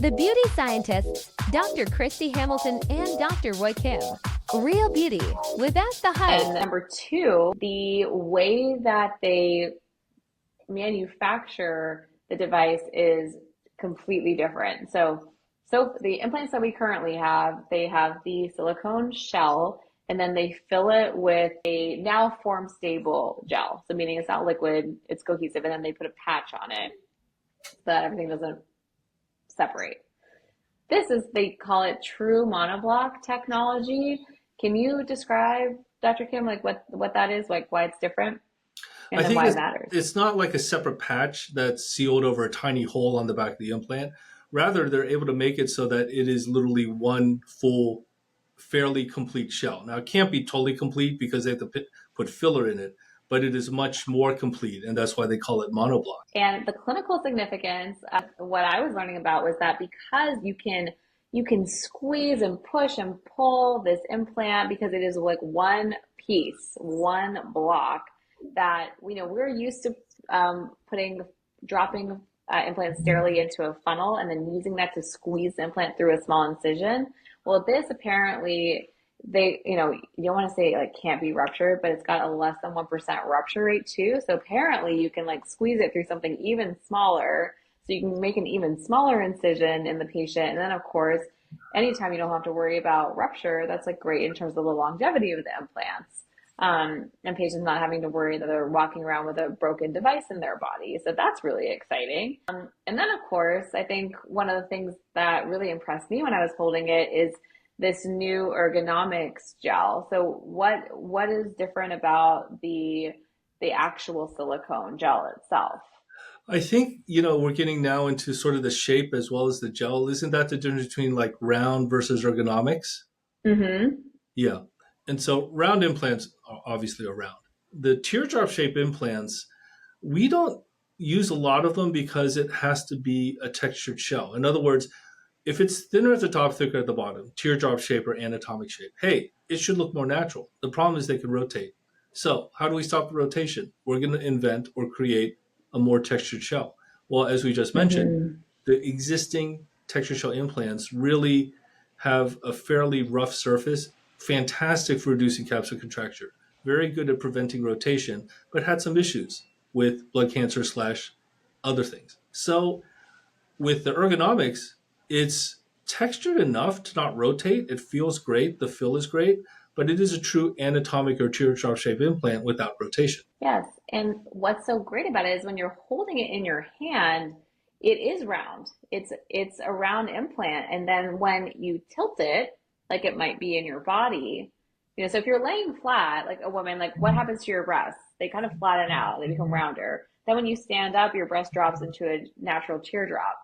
The beauty scientists, Dr. Kristy Hamilton and Dr. Roy Kim. Real beauty without the hype. And number two, the way that they manufacture the device is completely different. So the implants that we currently have, they have the silicone shell, and then they fill it with a now form stable gel. So meaning it's not liquid, it's cohesive, and then they put a patch on it so that everything doesn't separate. They call it true monoblock technology. Can you describe, Dr. Kim, like what that is, like why it's different and then why it matters? It's not like a separate patch that's sealed over a tiny hole on the back of the implant. Rather, they're able to make it so that it is literally one full, fairly complete shell. Now, it can't be totally complete because they have to put filler in it, but it is much more complete, and that's why they call it monoblock. And the clinical significance of what I was learning about was that because you can squeeze and push and pull this implant because it is like one piece, one block that, we're used to dropping implants sterilely into a funnel and then using that to squeeze the implant through a small incision. Well, this apparently, you don't want to say it can't be ruptured, but it's got a less than 1% rupture rate too. So apparently you can squeeze it through something even smaller. So you can make an even smaller incision in the patient. And then of course, anytime you don't have to worry about rupture, that's great in terms of the longevity of the implants. And patients not having to worry that they're walking around with a broken device in their body. So that's really exciting. And then of course, I think one of the things that really impressed me when I was holding it is this new Ergonomix gel. So what is different about the actual silicone gel itself? I think, we're getting now into sort of the shape as well as the gel. Isn't that the difference between round versus Ergonomix? Mm-hmm. Yeah. And so round implants obviously are round. The teardrop shape implants, we don't use a lot of them because it has to be a textured shell. In other words, if it's thinner at the top, thicker at the bottom, teardrop shape or anatomic shape, hey, it should look more natural. The problem is they can rotate. So how do we stop the rotation? We're going to invent or create a more textured shell. Well, as we just mentioned, the existing textured shell implants really have a fairly rough surface, fantastic for reducing capsular contracture, very good at preventing rotation, but had some issues with blood cancer / other things. So with the Ergonomix, it's textured enough to not rotate. It feels great. The fill is great, but it is a true anatomic or teardrop shape implant without rotation. Yes. And what's so great about it is when you're holding it in your hand, it is round. It's a round implant. And then when you tilt it, like it might be in your body, so if you're laying flat, like a woman, what happens to your breasts? They kind of flatten out. They become rounder. Then when you stand up, your breast drops into a natural teardrop.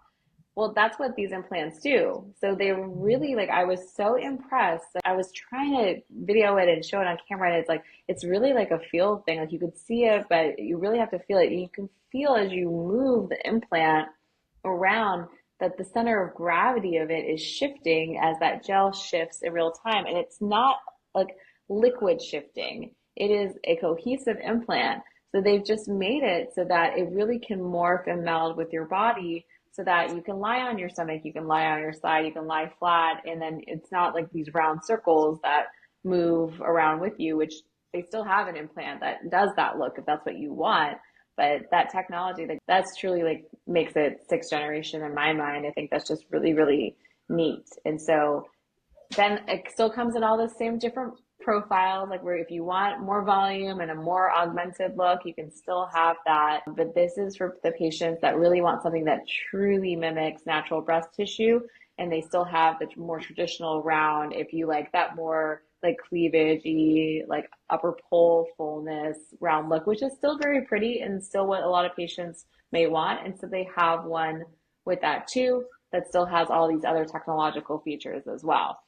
Well, that's what these implants do. So they were really I was so impressed. I was trying to video it and show it on camera, and it's really a feel thing. You could see it, but you really have to feel it. You can feel as you move the implant around that the center of gravity of it is shifting as that gel shifts in real time. And it's not liquid shifting. It is a cohesive implant. So they've just made it so that it really can morph and meld with your body so that you can lie on your stomach, you can lie on your side, you can lie flat. And then it's not these round circles that move around with you, which they still have an implant that does that look if that's what you want. But that technology, that's truly makes it sixth generation in my mind. I think that's just really, really neat. And so then it still comes in all the same different profiles, where if you want more volume and a more augmented look, you can still have that. But this is for the patients that really want something that truly mimics natural breast tissue. And they still have the more traditional round, if you like that more cleavage-y, upper pole fullness round look, which is still very pretty and still what a lot of patients may want. And so they have one with that too, that still has all these other technological features as well.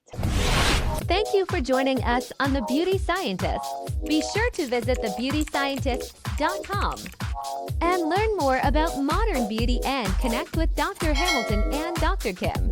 Thank you for joining us on The Beauty Scientists. Be sure to visit thebeautyscientists.com and learn more about modern beauty and connect with Dr. Hamilton and Dr. Kim.